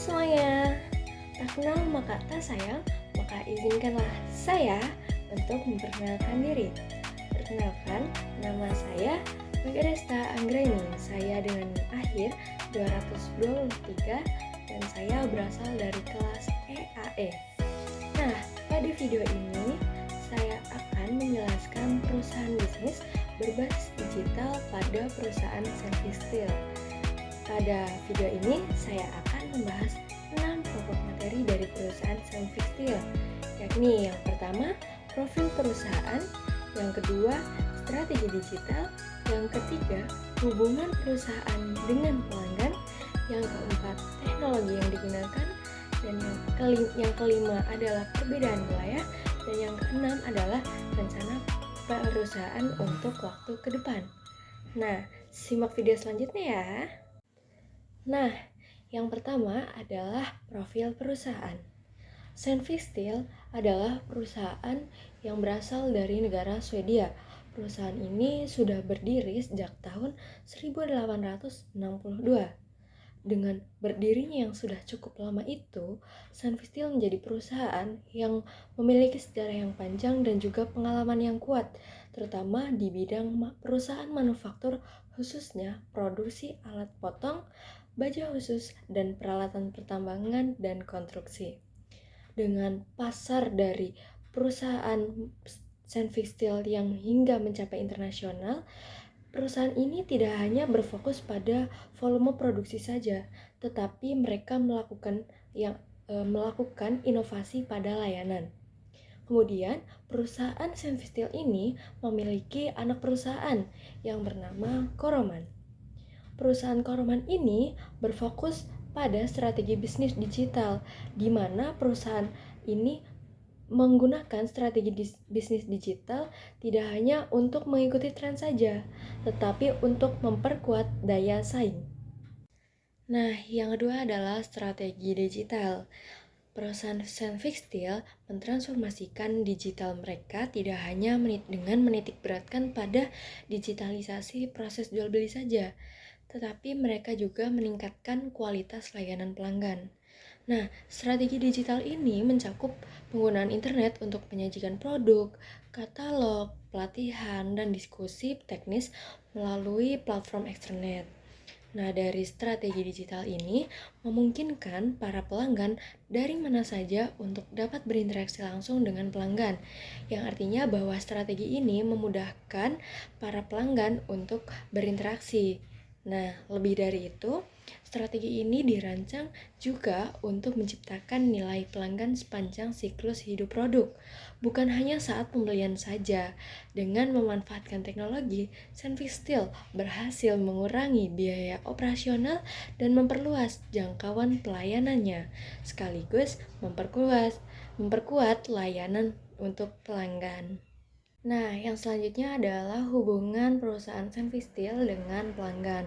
semuanya, tak kenal maka tak sayang, maka izinkanlah saya untuk memperkenalkan diri. Perkenalkan, nama saya Mega Desta Anggraini. Saya dengan akhir 223 dan saya berasal dari kelas EAE. Nah, pada video ini saya akan menjelaskan perusahaan bisnis berbasis digital pada perusahaan Senvi Steel. Pada video ini saya akan membahas 6 pokok materi dari perusahaan Senvi Steel, yakni yang pertama profil perusahaan, yang kedua strategi digital, yang ketiga hubungan perusahaan dengan pelanggan, yang keempat teknologi yang digunakan, dan yang kelima adalah perbedaan wilayah, dan yang keenam adalah rencana perusahaan untuk waktu ke depan. Nah, simak video selanjutnya ya. Nah, yang pertama adalah profil perusahaan. Senvi Steel adalah perusahaan yang berasal dari negara Swedia. Perusahaan ini sudah berdiri sejak tahun 1862. Dengan berdirinya yang sudah cukup lama itu, Senvi Steel menjadi perusahaan yang memiliki sejarah yang panjang dan juga pengalaman yang kuat, terutama di bidang perusahaan manufaktur, khususnya produksi alat potong, baja khusus, dan peralatan pertambangan dan konstruksi. Dengan pasar dari perusahaan Senvi Steel yang hingga mencapai internasional, perusahaan ini tidak hanya berfokus pada volume produksi saja, tetapi mereka melakukan inovasi pada layanan. Kemudian, perusahaan Senvi Steel ini memiliki anak perusahaan yang bernama Koroman. Perusahaan Koroman ini berfokus pada strategi bisnis digital, di mana perusahaan ini menggunakan strategi bisnis digital tidak hanya untuk mengikuti tren saja, tetapi untuk memperkuat daya saing. Nah, yang kedua adalah strategi digital. Perusahaan Senvi Steel mentransformasikan digital mereka tidak hanya dengan menitik beratkan pada digitalisasi proses jual beli saja, tetapi mereka juga meningkatkan kualitas layanan pelanggan. Nah, strategi digital ini mencakup penggunaan internet untuk menyajikan produk, katalog, pelatihan, dan diskusi teknis melalui platform eksternet. Nah, dari strategi digital ini memungkinkan para pelanggan dari mana saja untuk dapat berinteraksi langsung dengan pelanggan, yang artinya bahwa strategi ini memudahkan para pelanggan untuk berinteraksi. Nah, lebih dari itu, strategi ini dirancang juga untuk menciptakan nilai pelanggan sepanjang siklus hidup produk, bukan hanya saat pembelian saja. Dengan memanfaatkan teknologi, Senvi Steel berhasil mengurangi biaya operasional dan memperluas jangkauan pelayanannya, sekaligus memperkuat layanan untuk pelanggan. Nah, yang selanjutnya adalah hubungan perusahaan Senvi Steel dengan pelanggan.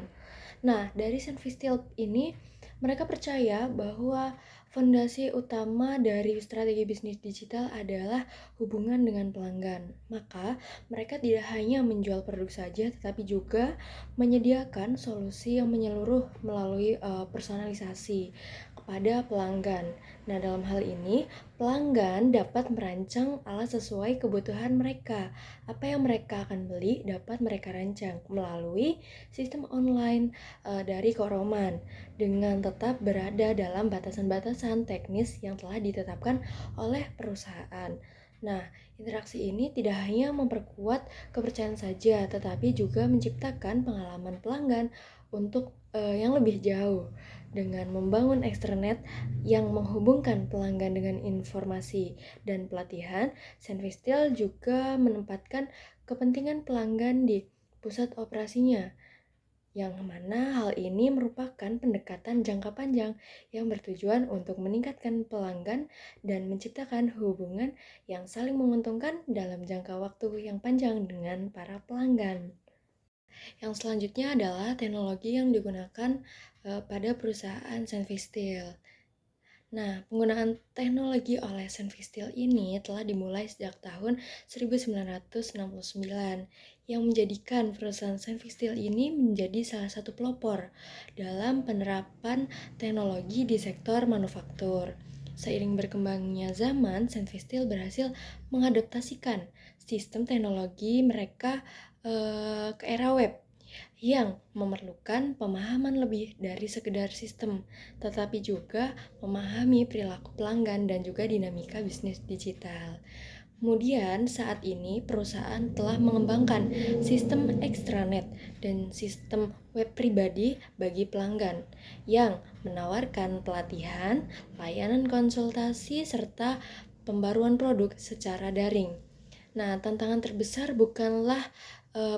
Nah, dari Senvi Steel ini, mereka percaya bahwa fondasi utama dari strategi bisnis digital adalah hubungan dengan pelanggan. Maka, mereka tidak hanya menjual produk saja, tetapi juga menyediakan solusi yang menyeluruh melalui personalisasi kepada pelanggan. Nah, dalam hal ini, pelanggan dapat merancang alat sesuai kebutuhan mereka. Apa yang mereka akan beli dapat mereka rancang melalui sistem online dari Koroman, dengan tetap berada dalam batasan-batasan teknis yang telah ditetapkan oleh perusahaan. Nah, interaksi ini tidak hanya memperkuat kepercayaan saja, tetapi juga menciptakan pengalaman pelanggan untuk yang lebih jauh. Dengan membangun eksternet yang menghubungkan pelanggan dengan informasi dan pelatihan, Senvi Steel juga menempatkan kepentingan pelanggan di pusat operasinya, yang mana hal ini merupakan pendekatan jangka panjang yang bertujuan untuk meningkatkan pelanggan dan menciptakan hubungan yang saling menguntungkan dalam jangka waktu yang panjang dengan para pelanggan. Yang selanjutnya adalah teknologi yang digunakan pada perusahaan Senvi Steel. Nah, penggunaan teknologi oleh Senvistil ini telah dimulai sejak tahun 1969 yang menjadikan perusahaan Senvistil ini menjadi salah satu pelopor dalam penerapan teknologi di sektor manufaktur. Seiring berkembangnya zaman, Senvistil berhasil mengadaptasikan sistem teknologi mereka ke era web yang memerlukan pemahaman lebih dari sekedar sistem, tetapi juga memahami perilaku pelanggan dan juga dinamika bisnis digital. Kemudian saat ini perusahaan telah mengembangkan sistem extranet dan sistem web pribadi bagi pelanggan yang menawarkan pelatihan, layanan konsultasi, serta pembaruan produk secara daring. Nah, tantangan terbesar bukanlah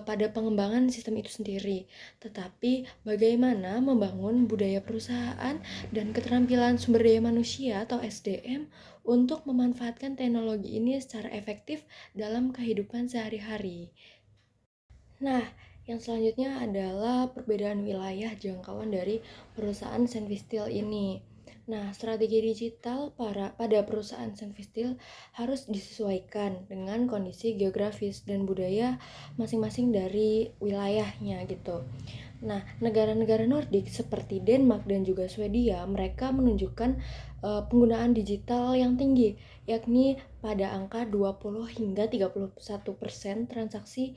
pada pengembangan sistem itu sendiri, tetapi bagaimana membangun budaya perusahaan dan keterampilan sumber daya manusia atau SDM untuk memanfaatkan teknologi ini secara efektif dalam kehidupan sehari-hari. Nah, yang selanjutnya adalah perbedaan wilayah jangkauan dari perusahaan Senvistil ini. Nah, strategi digital pada perusahaan Senvistil harus disesuaikan dengan kondisi geografis dan budaya masing-masing dari wilayahnya gitu. Nah, negara-negara Nordik seperti Denmark dan juga Swedia, mereka menunjukkan penggunaan digital yang tinggi, yakni pada angka 20 hingga 31% transaksi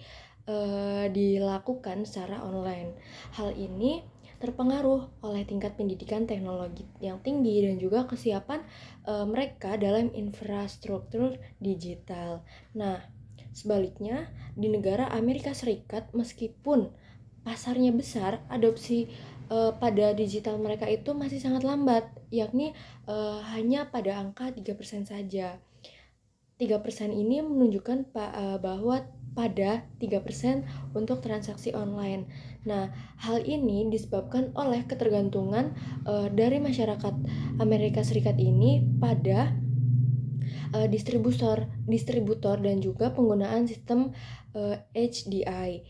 dilakukan secara online. Hal ini terpengaruh oleh tingkat pendidikan teknologi yang tinggi dan juga kesiapan mereka dalam infrastruktur digital. Nah, sebaliknya di negara Amerika Serikat, meskipun pasarnya besar, adopsi pada digital mereka itu masih sangat lambat, yakni hanya pada angka 3% saja. 3% ini menunjukkan bahwa pada 3% untuk transaksi online. Nah, hal ini disebabkan oleh ketergantungan dari masyarakat Amerika Serikat ini pada distributor dan juga penggunaan sistem HDI,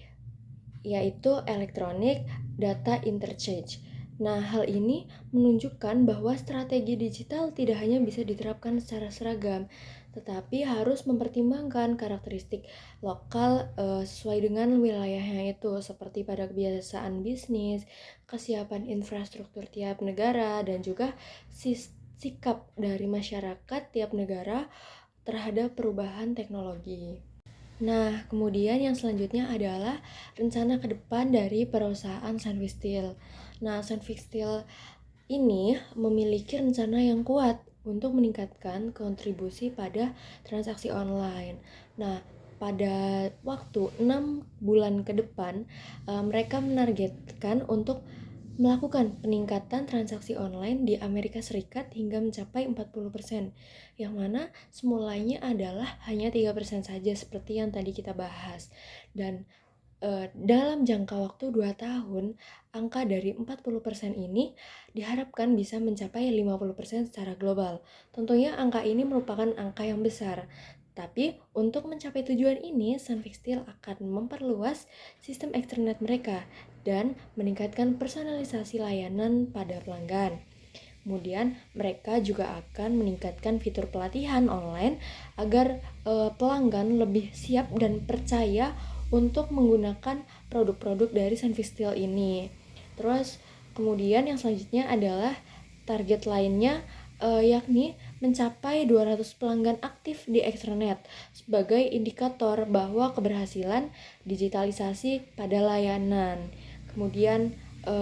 yaitu Electronic Data Interchange. Nah, hal ini menunjukkan bahwa strategi digital tidak hanya bisa diterapkan secara seragam, tetapi harus mempertimbangkan karakteristik lokal sesuai dengan wilayahnya itu, seperti pada kebiasaan bisnis, kesiapan infrastruktur tiap negara, dan juga sikap dari masyarakat tiap negara terhadap perubahan teknologi. Nah, kemudian yang selanjutnya adalah rencana ke depan dari perusahaan Senvistil. Nah, Senvistil ini memiliki rencana yang kuat untuk meningkatkan kontribusi pada transaksi online. Nah, pada waktu 6 bulan ke depan, mereka menargetkan untuk melakukan peningkatan transaksi online di Amerika Serikat hingga mencapai 40%, yang mana semulanya adalah hanya 3% saja seperti yang tadi kita bahas. Dan dalam jangka waktu 2 tahun, angka dari 40% ini diharapkan bisa mencapai 50% secara global. Tentunya angka ini merupakan angka yang besar. Tapi untuk mencapai tujuan ini, Sunfixtil akan memperluas sistem eksternet mereka dan meningkatkan personalisasi layanan pada pelanggan. Kemudian mereka juga akan meningkatkan fitur pelatihan online agar pelanggan lebih siap dan percaya untuk menggunakan produk-produk dari Sunfixtil ini. Terus kemudian yang selanjutnya adalah target lainnya yakni mencapai 200 pelanggan aktif di extranet sebagai indikator bahwa keberhasilan digitalisasi pada layanan. Kemudian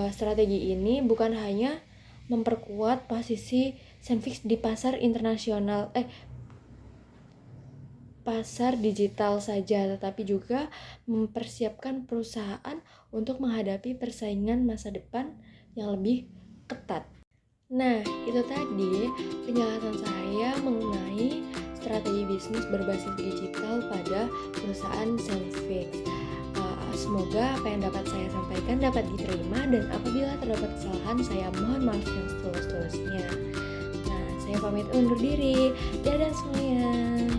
strategi ini bukan hanya memperkuat posisi Senfix di pasar internasional pasar digital saja, tetapi juga mempersiapkan perusahaan untuk menghadapi persaingan masa depan yang lebih ketat. Nah, itu tadi penjelasan saya mengenai strategi bisnis berbasis digital pada perusahaan Senfix. Semoga apa yang dapat saya sampaikan dapat diterima, dan apabila terdapat kesalahan saya mohon maaf yang setulus-tulusnya. Nah, saya pamit undur diri. Dadah semuanya.